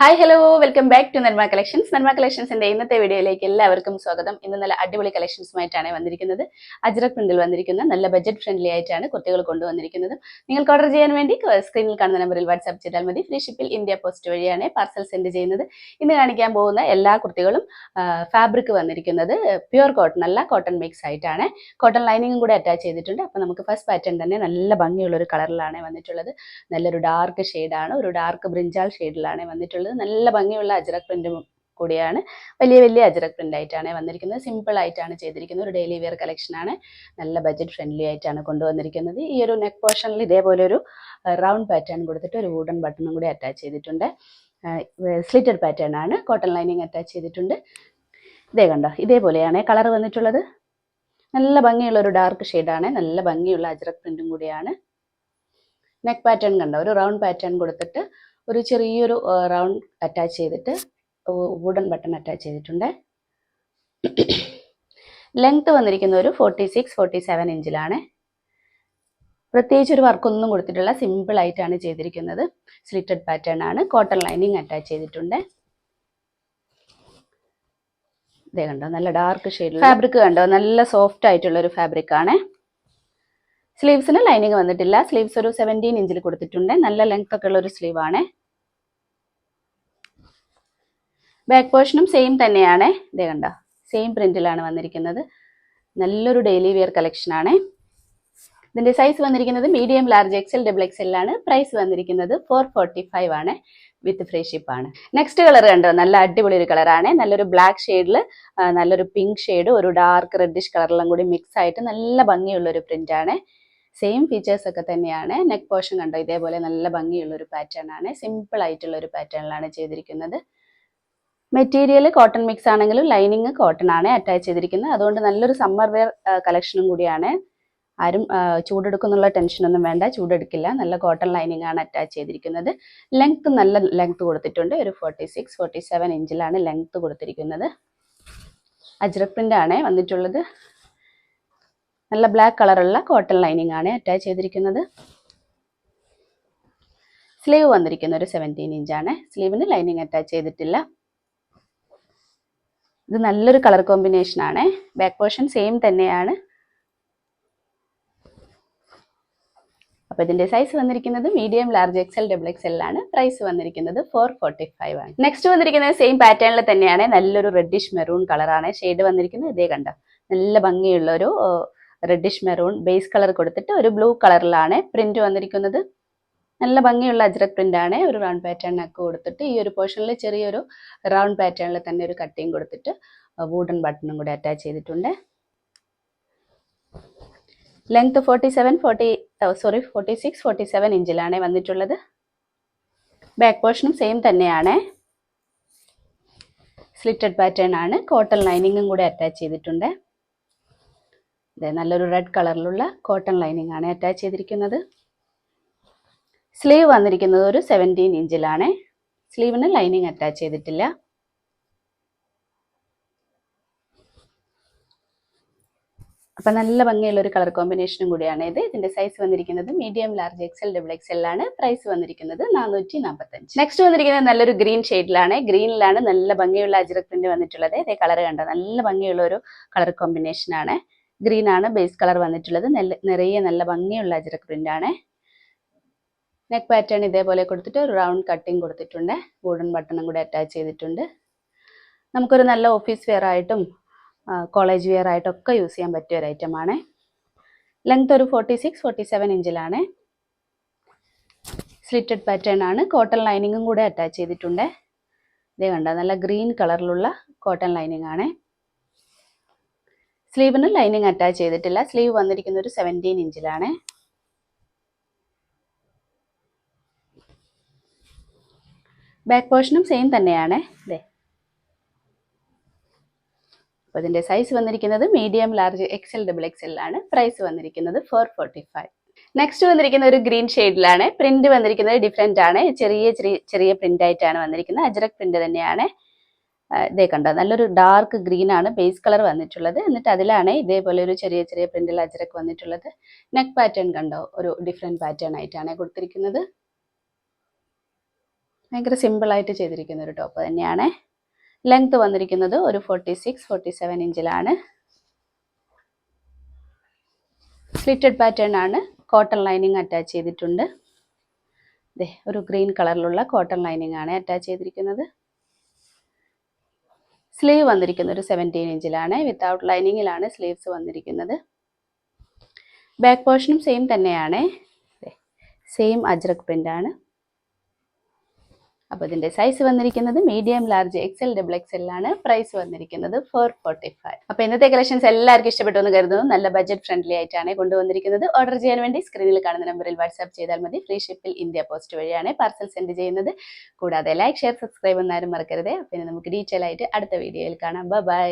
Hi hello welcome back to Nanma collections. നന്മ കളക്ഷൻസിന്റെ ഇന്നത്തെ വീഡിയോയിലേക്ക് എല്ലാവർക്കും സ്വാഗതം. ഇന്ന് നല്ല അടിപൊളി കളക്ഷൻസുമായിട്ടാണ് വന്നിരിക്കുന്നത്. അജ്രക് പ്രിന്റിൽ വന്നിരിക്കുന്ന നല്ല ബഡ്ജറ്റ് ഫ്രണ്ട്ലി ആയിട്ടാണ് കുർത്തികൾ കൊണ്ടുവന്നിരിക്കുന്നത്. നിങ്ങൾക്ക് ഓർഡർ ചെയ്യാൻ വേണ്ടി സ്ക്രീനിൽ കാണുന്ന നമ്പറിൽ വാട്സ്ആപ്പ് ചെയ്താൽ മതി. ഫ്രീ ഷിപ്പിൽ ഇന്ത്യ പോസ്റ്റ് വഴിയാണ് പാർസൽ സെൻഡ് ചെയ്യുന്നത്. ഇന്ന് കാണിക്കാൻ പോകുന്ന എല്ലാ കുർത്തികളും ഫാബ്രിക് വന്നിരിക്കുന്നത് പ്യുവർ കോട്ടൺ അല്ല, കോട്ടൺ മിക്സ് ആയിട്ടാണ്. കോട്ടൺ ലൈനിങ്ങും കൂടെ അറ്റാച്ച് ചെയ്തിട്ടുണ്ട്. അപ്പോൾ നമുക്ക് ഫസ്റ്റ് പാറ്റേൺ തന്നെ നല്ല ഭംഗിയുള്ള ഒരു കളറിലാണ് വന്നിട്ടുള്ളത്. നല്ലൊരു ഡാർക്ക് ഷെയ്ഡാണ്, ഒരു ഡാർക്ക് ബ്രിഞ്ചാൾ ഷെയ്ഡിലാണ് വന്നിട്ടുള്ളത്. നല്ല ഭംഗിയുള്ള അജ്രക് പ്രിന്റും കൂടിയാണ്. വലിയ വലിയ അജ്രക് പ്രിന്റ് ആയിട്ടാണ് വന്നിരിക്കുന്നത്. സിമ്പിൾ ആയിട്ടാണ് ചെയ്തിരിക്കുന്നത്. ഒരു ഡെയിലി വെയർ കളക്ഷൻ ആണ്. നല്ല ബഡ്ജറ്റ് ഫ്രണ്ട്ലി ആയിട്ടാണ് കൊണ്ടുവന്നിരിക്കുന്നത്. ഈ ഒരു നെക്ക് പോർഷനിൽ ഇതേപോലെ ഒരു റൗണ്ട് പാറ്റേൺ കൊടുത്തിട്ട് ഒരു വുഡൻ ബട്ടണും കൂടി അറ്റാച്ച് ചെയ്തിട്ടുണ്ട്. സ്ലിറ്റഡ് പാറ്റേൺ ആണ്. കോട്ടൺ ലൈനിങ് അറ്റാച്ച് ചെയ്തിട്ടുണ്ട്. ഇതേ കണ്ടോ, ഇതേപോലെയാണ് കളർ വന്നിട്ടുള്ളത്. നല്ല ഭംഗിയുള്ള ഒരു ഡാർക്ക് ഷെയ്ഡാണ്. നല്ല ഭംഗിയുള്ള അജ്രക് പ്രിന്റും കൂടിയാണ്. നെക്ക് പാറ്റേൺ കണ്ടോ, ഒരു റൗണ്ട് പാറ്റേൺ കൊടുത്തിട്ട് ഒരു ചെറിയൊരു റൗണ്ട് അറ്റാച്ച് ചെയ്തിട്ട് വുഡൻ ബട്ടൺ അറ്റാച്ച് ചെയ്തിട്ടുണ്ട്. ലെങ്ത് വന്നിരിക്കുന്ന ഒരു 46-47 ഇഞ്ചിലാണ്. പ്രത്യേകിച്ച് ഒരു വർക്കൊന്നും കൊടുത്തിട്ടുള്ള സിമ്പിൾ ആയിട്ടാണ് ചെയ്തിരിക്കുന്നത്. സ്ലിറ്റഡ് പാറ്റേൺ ആണ്. കോട്ടൺ ലൈനിങ് അറ്റാച്ച് ചെയ്തിട്ടുണ്ട്. ഇതേ കണ്ടോ, നല്ല ഡാർക്ക് ഷെയ്ഡ് ഫാബ്രിക് കണ്ടോ, നല്ല സോഫ്റ്റ് ആയിട്ടുള്ള ഒരു ഫാബ്രിക് ആണ്. സ്ലീവ്സിന് ലൈനിങ് വന്നിട്ടില്ല. സ്ലീവ്സ് ഒരു 17 ഇഞ്ചിൽ കൊടുത്തിട്ടുണ്ട്. നല്ല ലെങ്ത് ഒക്കെ ഉള്ള ഒരു സ്ലീവ് ആണ്. ബാക്ക് പോർഷനും സെയിം തന്നെയാണ്. ഇതേ കണ്ടോ, സെയിം പ്രിന്റിലാണ് വന്നിരിക്കുന്നത്. നല്ലൊരു ഡെയിലി വെയർ കളക്ഷൻ ആണ്. ഇതിന്റെ സൈസ് വന്നിരിക്കുന്നത് medium, large, XL, double XL ആണ്. പ്രൈസ് വന്നിരിക്കുന്നത് 445 ആണ്. വിത്ത് ഫ്രീ ഷിപ്പ് ആണ്. നെക്സ്റ്റ് കളർ കണ്ടോ, നല്ല അടിപൊളി ഒരു കളറാണ്. നല്ലൊരു ബ്ലാക്ക് ഷെയ്ഡിൽ നല്ലൊരു പിങ്ക് ഷെയ്ഡ്, ഒരു ഡാർക്ക് റെഡിഷ് കളറെല്ലാം കൂടി മിക്സ് ആയിട്ട് നല്ല ഭംഗിയുള്ള ഒരു പ്രിന്റ് ആണ്. സെയിം ഫീച്ചേഴ്സ് ഒക്കെ തന്നെയാണ്. നെക്ക് പോർഷൻ കണ്ടോ, ഇതേപോലെ നല്ല ഭംഗിയുള്ള ഒരു പാറ്റേൺ ആണ്. സിമ്പിൾ ആയിട്ടുള്ള ഒരു പാറ്റേണിലാണ് ചെയ്തിരിക്കുന്നത്. മെറ്റീരിയൽ കോട്ടൺ മിക്സ് ആണെങ്കിലും ലൈനിങ് കോട്ടൺ ആണ് അറ്റാച്ച് ചെയ്തിരിക്കുന്നത്. അതുകൊണ്ട് നല്ലൊരു സമ്മർ വെയർ കളക്ഷനും കൂടിയാണ്. ആരും ചൂടെടുക്കുന്നുള്ള ടെൻഷനൊന്നും വേണ്ട, ചൂടെടുക്കില്ല. നല്ല കോട്ടൺ ലൈനിങ് ആണ് അറ്റാച്ച് ചെയ്തിരിക്കുന്നത്. ലെങ്ത് നല്ല ലെങ്ത് കൊടുത്തിട്ടുണ്ട്. ഒരു 46-47 ഇഞ്ചിലാണ് ലെങ്ത് കൊടുത്തിരിക്കുന്നത്. അജ്രക് പ്രിന്റ് ആണ് വന്നിട്ടുള്ളത്. നല്ല ബ്ലാക്ക് കളറുള്ള കോട്ടൺ ലൈനിങ് ആണ് അറ്റാച്ച് ചെയ്തിരിക്കുന്നത്. സ്ലീവ് വന്നിരിക്കുന്ന ഒരു 17 ഇഞ്ചാണ്. സ്ലീവിന് ലൈനിങ് അറ്റാച്ച് ചെയ്തിട്ടില്ല. ഇത് നല്ലൊരു കളർ കോമ്പിനേഷൻ ആണ്. ബാക്ക് പോർഷൻ സെയിം തന്നെയാണ്. അപ്പോൾ ഇതിന്റെ സൈസ് വന്നിരിക്കുന്നത് medium, large, XL, double XL ആണ്. പ്രൈസ് വന്നിരിക്കുന്നത് 445 ആണ്. നെക്സ്റ്റ് വന്നിരിക്കുന്നത് സെയിം പാറ്റേണിൽ തന്നെയാണ്. നല്ലൊരു റെഡിഷ് മെറൂൺ കളറാണ് ഷെയ്ഡ് വന്നിരിക്കുന്നത്. ഇതേ കണ്ട, നല്ല ഭംഗിയുള്ള ഒരു റെഡിഷ് മെറൂൺ ബേസ് കളർ കൊടുത്തിട്ട് ഒരു ബ്ലൂ കളറിലാണ് പ്രിന്റ് വന്നിരിക്കുന്നത്. നല്ല ഭംഗിയുള്ള അജ്രക് പ്രിന്റ് ആണ്. ഒരു റൗണ്ട് പാറ്റേൺ ഒക്കെ കൊടുത്തിട്ട് ഈ ഒരു പോർഷനിൽ ചെറിയൊരു റൗണ്ട് പാറ്റേണിൽ തന്നെ ഒരു കട്ടിങ് കൊടുത്തിട്ട് വുഡൻ ബട്ടണും കൂടെ അറ്റാച്ച് ചെയ്തിട്ടുണ്ട്. ലെങ്ത് 46-47 ഇഞ്ചിലാണ് വന്നിട്ടുള്ളത്. ബാക്ക് പോർഷനും സെയിം തന്നെയാണ്. സ്ലിറ്റഡ് പാറ്റേൺ ആണ്. കോട്ടൺ ലൈനിങ്ങും കൂടെ അറ്റാച്ച് ചെയ്തിട്ടുണ്ട്. നല്ലൊരു റെഡ് കളറിലുള്ള കോട്ടൺ ലൈനിങ് ആണ് അറ്റാച്ച് ചെയ്തിരിക്കുന്നത്. സ്ലീവ് വന്നിരിക്കുന്നത് ഒരു 17 ഇഞ്ചിലാണ്. സ്ലീവിന് ലൈനിങ് അറ്റാച്ച് ചെയ്തിട്ടില്ല. അപ്പൊ നല്ല ഭംഗിയുള്ള ഒരു കളർ കോമ്പിനേഷനും കൂടിയാണ് ഇത്. ഇതിന്റെ സൈസ് വന്നിരിക്കുന്നത് medium, large, XL, double XL ആണ്. പ്രൈസ് വന്നിരിക്കുന്നത് 445. നെക്സ്റ്റ് വന്നിരിക്കുന്നത് നല്ലൊരു ഗ്രീൻ ഷെയ്ഡിലാണ്. ഗ്രീനിലാണ് നല്ല ഭംഗിയുള്ള അജ്രക് പ്രിന്റ് വന്നിട്ടുള്ളത്. ഇതേ കളർ കണ്ടോ, നല്ല ഭംഗിയുള്ള ഒരു കളർ കോമ്പിനേഷൻ ആണ്. ഗ്രീൻ ആണ് ബേസ് കളർ വന്നിട്ടുള്ളത്. നിറയെ നല്ല ഭംഗിയുള്ള അജ്രക് പ്രിന്റ് ആണ്. നെക്ക് പാറ്റേൺ ഇതേപോലെ കൊടുത്തിട്ട് ഒരു റൗണ്ട് കട്ടിങ് കൊടുത്തിട്ടുണ്ട്. വുഡൻ ബട്ടണും കൂടെ അറ്റാച്ച് ചെയ്തിട്ടുണ്ട്. നമുക്കൊരു നല്ല ഓഫീസ് വെയർ ആയിട്ടും കോളേജ് വെയർ ആയിട്ടൊക്കെ യൂസ് ചെയ്യാൻ പറ്റിയ ഒരു ഐറ്റമാണ്. ലെങ്ത് ഒരു 46-47 ഇഞ്ചിലാണ്. സ്ലിറ്റഡ് പാറ്റേൺ ആണ്. കോട്ടൺ ലൈനിങ്ങും കൂടെ അറ്റാച്ച് ചെയ്തിട്ടുണ്ട്. ഇതേ കണ്ടോ, നല്ല ഗ്രീൻ കളറിലുള്ള കോട്ടൺ ലൈനിങ് ആണ്. സ്ലീവിന് ലൈനിങ് അറ്റാച്ച് ചെയ്തിട്ടില്ല. സ്ലീവ് വന്നിരിക്കുന്ന ഒരു 17 ഇഞ്ചിലാണ്. ബാക്ക് പോർഷനും സെയിം തന്നെയാണ്. ഇതേ, അപ്പോൾ ഇതിന്റെ സൈസ് വന്നിരിക്കുന്നത് medium, large, XL, double XL ആണ്. പ്രൈസ് വന്നിരിക്കുന്നത് 445. നെക്സ്റ്റ് വന്നിരിക്കുന്ന ഒരു ഗ്രീൻ ഷെയ്ഡിലാണ്. പ്രിന്റ് വന്നിരിക്കുന്നത് ഡിഫറെന്റ് ആണ്. ചെറിയ ചെറിയ ചെറിയ പ്രിന്റ് ആയിട്ടാണ് വന്നിരിക്കുന്നത്. അജ്രക് പ്രിന്റ് തന്നെയാണ്. ഇതേ കണ്ടോ, നല്ലൊരു ഡാർക്ക് ഗ്രീൻ ആണ് ബേസ് കളർ വന്നിട്ടുള്ളത്. എന്നിട്ട് അതിലാണ് ഇതേപോലെ ഒരു ചെറിയ ചെറിയ പ്രിന്റിൽ അജ്രക് വന്നിട്ടുള്ളത്. നെക്ക് പാറ്റേൺ കണ്ടോ, ഒരു ഡിഫറെന്റ് പാറ്റേൺ ആയിട്ടാണ് കൊടുത്തിരിക്കുന്നത്. ഭയങ്കര സിമ്പിളായിട്ട് ചെയ്തിരിക്കുന്ന ഒരു ടോപ്പ് തന്നെയാണ്. ലെങ്ത് വന്നിരിക്കുന്നത് ഒരു 46-47 ഇഞ്ചിലാണ്. സ്ലിറ്റഡ് പാറ്റേൺ ആണ്. കോട്ടൺ ലൈനിങ് അറ്റാച്ച് ചെയ്തിട്ടുണ്ട്. ഒരു ഗ്രീൻ കളറിലുള്ള കോട്ടൺ ലൈനിങ് ആണ് അറ്റാച്ച് ചെയ്തിരിക്കുന്നത്. സ്ലീവ് വന്നിരിക്കുന്നത് ഒരു 17 ഇഞ്ചിലാണ്. വിത്തൗട്ട് ലൈനിങ്ങിലാണ് സ്ലീവ്സ് വന്നിരിക്കുന്നത്. ബാക്ക് പോർഷനും സെയിം തന്നെയാണ്. സെയിം അജ്രക് പ്രിന്റ് ആണ്. അപ്പോൾ ഇതിന്റെ സൈസ് വന്നിരിക്കുന്നത് മീഡിയം, ലാർജ്, XL, XXL ആണ്. പ്രൈസ് വന്നിരിക്കുന്നത് 445. അപ്പോൾ ഇന്നത്തെ കളക്ഷൻസ് എല്ലാവർക്കും ഇഷ്ടപ്പെട്ടു എന്ന് കരുതുന്നു. നല്ല ബഡ്ജറ്റ് ഫ്രണ്ട്ലി ആയിട്ടാണ് കൊണ്ടുവന്നിരിക്കുന്നത്. ഓർഡർ ചെയ്യാൻ വേണ്ടി സ്ക്രീനിൽ കാണുന്ന നമ്പറിൽ വാട്സ്ആപ്പ് ചെയ്താൽ മതി. ഫ്രീ ഷിപ്പിൽ ഇന്ത്യ പോസ്റ്റ് വഴിയാണ് പാർസൽ സെൻഡ് ചെയ്യുന്നത്. കൂടാതെ ലൈക്ക്, ഷെയർ, സബ്സ്ക്രൈബ് എന്നാരും മറക്കരുത്. പിന്നെ നമുക്ക് ഡീറ്റെയിൽ ആയിട്ട് അടുത്ത വീഡിയോയിൽ കാണാം. ബൈ.